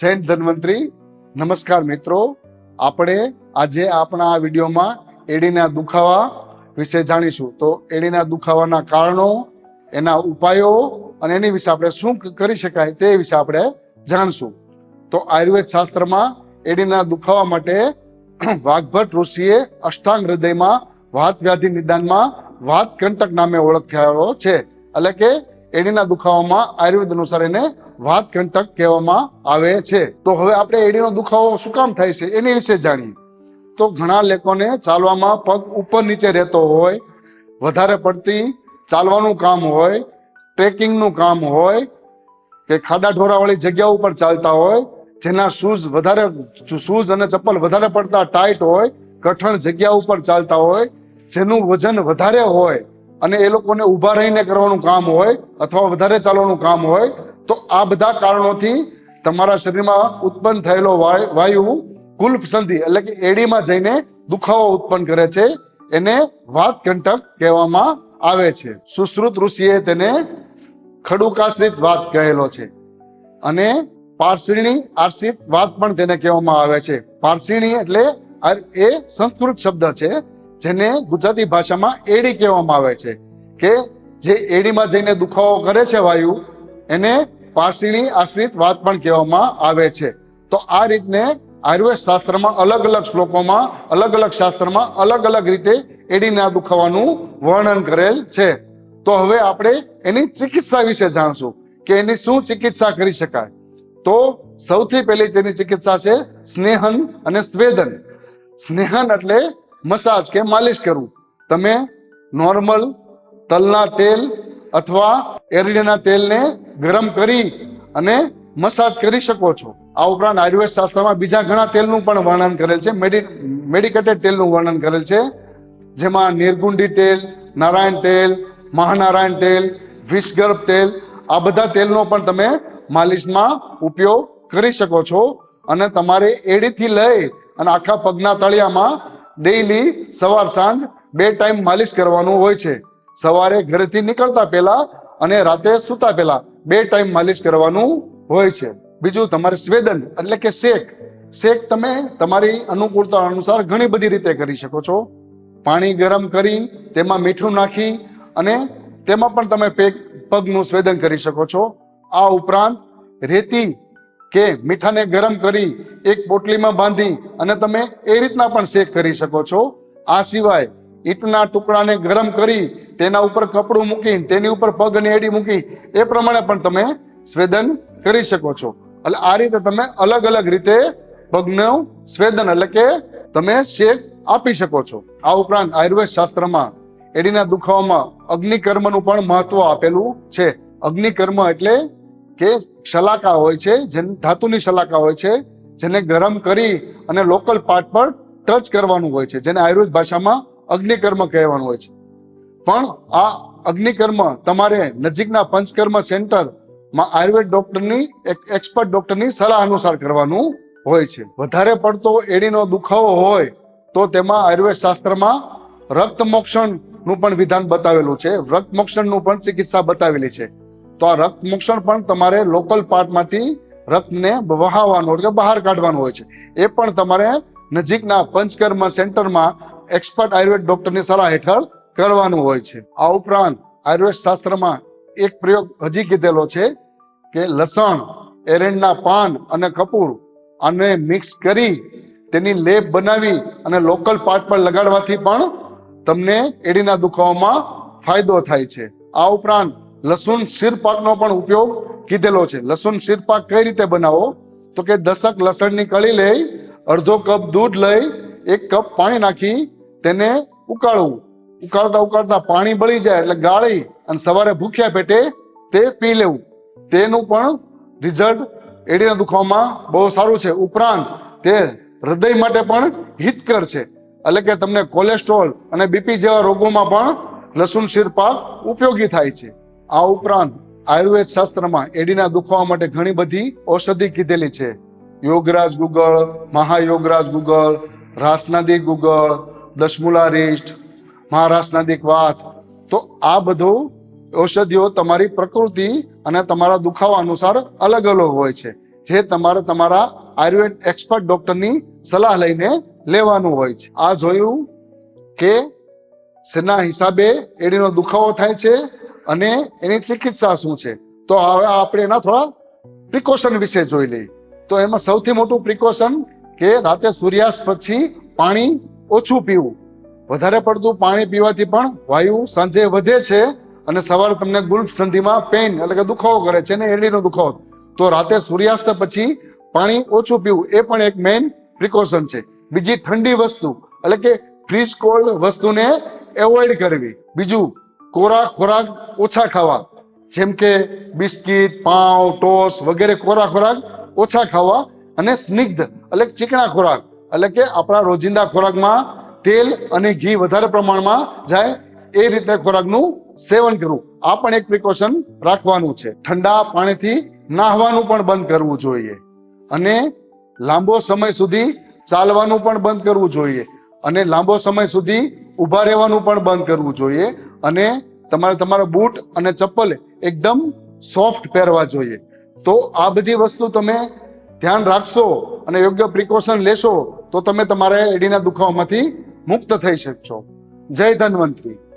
જૈન ધન્વંતરી નમસ્કાર મિત્રો, આપણે આજે આપણા આ વિડીયોમાં એડીના દુખાવા વિશે જાણીશું. તો એડીના દુખાવાના કારણો, એના ઉપાયો અને એની વિશે આપણે શું કરી શકાય તે વિશે આપણે જાણશું. તો આયુર્વેદ શાસ્ત્રમાં એડીના દુખાવા માટે વાઘભટ્ટ ઋષિએ અષ્ટાંગ હૃદયમાં વાત વ્યાધિ નિદાનમાં વાત કંટક નામે ઓળખાયો છે. એટલે કે એડીના દુખાવામાં આયુર્વેદ અનુસાર એને વાત કંટક કહેવામાં આવે છે. તો હવે આપણે એડીનો દુખાવો શું કામ થાય છે એની વિશે જાણીએ. તો ઘણા લોકોને ચાલવામાં પગ ઉપર નીચે રહેતો હોય, વધારે પડતી ચાલવાનું કામ હોય, ટ્રેકિંગનું કામ હોય કે ખાડા ઢોરાવાળી જગ્યા ઉપર ચાલતા હોય, જેના શૂઝ અને ચપ્પલ વધારે પડતા ટાઈટ હોય, કઠણ જગ્યા ઉપર ચાલતા હોય, જેનું વજન વધારે હોય અને એ લોકોને ઊભા રહીને કરવાનું કામ હોય અથવા વધારે ચાલવાનું કામ હોય, તો આ બધા કારણોથી તમારા શરીરમાં ઉત્પન્ન થયેલો વાયુ કુલ્પ સંધિ એટલે કે એડીમાં જઈને દુખાવો ઉત્પન્ન કરે છે. એને વાત કંટક કહેવામાં આવે છે. સુશ્રુત ઋષિએ તેને ખડુકાશ્રિત વાત કહેલો છે અને પારસીણી આશ્રિત વાત પણ તેને કહેવામાં આવે છે. પારસીણી એટલે એ સંસ્કૃત શબ્દ છે, જેને ગુજરાતી ભાષામાં એડી કહેવામાં આવે છે. કે જે એડીમાં જઈને દુખાવો કરે છે વાયુ, એને પારસીણી આશ્રિત વાત પણ કહેવામાં આવે છે. તો આ રીતને આયુર્વેદ શાસ્ત્રમાં અલગ અલગ શ્લોકોમાં, અલગ અલગ શાસ્ત્રમાં અલગ અલગ રીતે એડીના દુખાવાનું વર્ણન કરેલ છે. તો હવે આપણે એની ચિકિત્સા વિશે જાણશું કે એની શું ચિકિત્સા કરી શકાય. તો સૌથી પહેલી તેની ચિકિત્સા છે સ્નેહન અને સ્વેદન. સ્નેહન એટલે મસાજ કે માલિશ કરવું. તમે નોર્મલ તલના તેલ અથવા એરંડાના તેલને ગરમ કરી અને મસાજ કરી શકો છો. આ ઉપરાંત આયુર્વેદ શાસ્ત્રમાં બીજા ઘણા તેલનું પણ વર્ણન કરેલ છે. મેડિકેટેડ તેલનું વર્ણન કરેલ છે, જેમાં નિર્ગુંડી તેલ, નારાયણ તેલ, મહાનારાયણ તેલ, વિષગર્ભ તેલ, આ બધા તેલનો પણ તમે માલિશમાં ઉપયોગ કરી શકો છો. અને તમારે એડીથી લઈ અને આખા પગના તળિયામાં ડેઈલી સવાર સાંજ 2 ટાઈમ માલિશ કરવાનું હોય છે. સવારે ઘરેથી નીકળતા પહેલા અને રાતે સૂતા પહેલા 2 ટાઈમ માલિશ કરવાનું હોય છે. બીજું તમારે સ્વેદન એટલે કે શેક તમે તમારી અનુકૂળતા અનુસાર ઘણી બધી રીતે કરી શકો છો. પાણી ગરમ કરી તેમાં મીઠું નાખી અને તેમાં પણ તમે પગનું સ્વેદન કરી શકો છો. આ ઉપરાંત રેતી કે મીઠાને ગરમ કરી એક પોટલીમાં બાંધી અને તમે એ રીતના પણ શેક કરી શકો છો. આ સિવાય ઈંટના ટુકડાને ગરમ કરી તેના ઉપર કપડું મૂકી તેની ઉપર પગ અને એડી મૂકી એ પ્રમાણે પણ તમે સ્વેદન કરી શકો છો. એટલે આ રીતે તમે અલગ અલગ રીતે પગનું સ્વેદન એટલે કે તમે શેક આપી શકો છો. આ ઉપરાંત આયુર્વેદ શાસ્ત્રમાં એડીના દુખાવામાં અગ્નિકર્મનું પણ મહત્વ આપેલું છે. અગ્નિકર્મ એટલે કે શલાકા હોય છે, ધાતુની શલાકા હોય છે, જેને ગરમ કરી અને લોકલ પાર્ટ પર ટચ કરવાનું હોય છે, જેને આયુર્વેદ ભાષામાં અગ્નિકર્મ કહેવાનું હોય છે. પણ આ અગ્નિકર્મ તમારે નજીકના પંચકર્મ સેન્ટરમાં આયુર્વેદ ડોક્ટરની એક્સપર્ટ ડોક્ટરની સલાહ અનુસાર કરવાનું હોય છે. વધારે પડતો એડીનો દુખાવો હોય તો તેમાં આયુર્વેદ શાસ્ત્રમાં રક્તમોક્ષણનું પણ વિધાન બતાવેલું છે. રક્તમોક્ષણનું પણ ચિકિત્સા બતાવેલી છે. તો આ રક્તમોક્ષણ પણ તમારે લોકલ પાર્ટમાંથી રક્તને વહાવવાનું એટલે બહાર કાઢવાનું હોય છે. એ પણ તમારે નજીકના પંચકર્મ સેન્ટરમાં એક્સપર્ટ આયુર્વેદ ડોક્ટરની સલાહ હેઠળ કરવાનું હોય છે. આ ઉપરાંત આયુર્વેદ શાસ્ત્રમાં એક પ્રયોગ હજી કીધેલો છે કે લસણ, એરંડના પાન અને કપૂર આને મિક્સ કરી તેની લેપ બનાવી અને લોકલ પાર્ટ પર લગાડવાથી પણ તમને એડીના દુખાવામાં ફાયદો થાય છે. આ ઉપરાંત લસુણ શીરપાકનો પણ ઉપયોગ કીધેલો છે. લસુણ શીરપાક કઈ રીતે બનાવો? તો કે 10 લસણની કળી લઈ, અડધો કપ દૂધ લઈ, 1 કપ પાણી નાખી તેને ઉકાળવું. ઉકાળતા પાણી બળી જાય એટલે ગાળી અને સવારે ભૂખ્યા પેટે તે પી લેવું. તેનું પણ રિઝલ્ટ એડીના દુખાવામાં બહુ સારું છે. ઉપરાંત તે હૃદય માટે પણ હિતકર છે. એટલે કે તમને કોલેસ્ટ્રોલ અને બીપી જેવા રોગોમાં પણ લસુણ શીરપાક ઉપયોગી થાય છે. આ ઉપરાંત આયુર્વેદ શાસ્ત્રમાં એડીના દુખાવા માટે ઘણી બધી ઔષધિ કીધેલી છે. યોગરાજ ગુગળ, મહાયોગરાજ ગુગળ, રાસનાદી ગુગળ, દશમૂલારિષ્ટ, મહારાસનાદિક વાત. તો આ બધું ઔષધિઓ તમારી પ્રકૃતિ અને તમારા દુખાવા અનુસાર અલગ અલગ હોય છે. જે તમારે તમારા આયુર્વેદ એક્સપર્ટ ડોક્ટરની સલાહ લઈને લેવાનું હોય છે. આ જોયું કે શેના હિસાબે એડીનો દુખાવો થાય છે અને એની ચિકિત્સા શું છે. તો હવે આપણે એના થોડા પ્રિકોશન વિશે જોઈ લઈએ. તો એમાં સૌથી મોટું પ્રિકોશન કે રાતે સૂર્યાસ્ત પછી પાણી ઓછું પીવું. વધારે પડતું પાણી પીવાથી પણ વાયુ સાંજે વધે છે અને સવારે તમને ગુલ્ફ સંધિમાં પેઇન એટલે કે દુખાવો કરે છે ને એડીનો દુખાવો. તો રાતે સૂર્યાસ્ત પછી પાણી ઓછું પીવું એ પણ એક મેઇન પ્રિકોશન છે. બીજી ઠંડી વસ્તુ એટલે કે ફ્રીઝ કોલ્ડ વસ્તુને એવોઇડ કરવી. બીજું કોરા ખોરાક ઓછા ખાવા, જેમ કે બિસ્કિટ, પાઉં, ટોસ વગેરે કોરા ખોરાક ઓછા ખાવા. અને સ્નિગ્ધ એટલે ચીકણા ખોરાક એટલે કે આપણા રોજિંદા ખોરાકમાં તેલ અને ઘી વધારે પ્રમાણમાં જાય એ રીતે ખોરાકનું સેવન કરવું. આ પણ એક પ્રિકોશન રાખવાનું છે. ઠંડા પાણીથી નાહવાનું પણ બંધ કરવું જોઈએ અને લાંબો સમય સુધી ચાલવાનું પણ બંધ કરવું જોઈએ અને લાંબો સમય સુધી ઊભા રહેવાનું પણ બંધ કરવું જોઈએ અને તમારે તમારા બૂટ અને ચપ્પલ એકદમ સોફ્ટ પહેરવા જોઈએ. તો આ બધી વસ્તુ તમે ધ્યાન રાખશો અને યોગ્ય પ્રિકોશન લેશો તો તમે તમારા એડીના દુખાવામાંથી મુક્ત થઈ શકશો. જય ધન્વંતરી.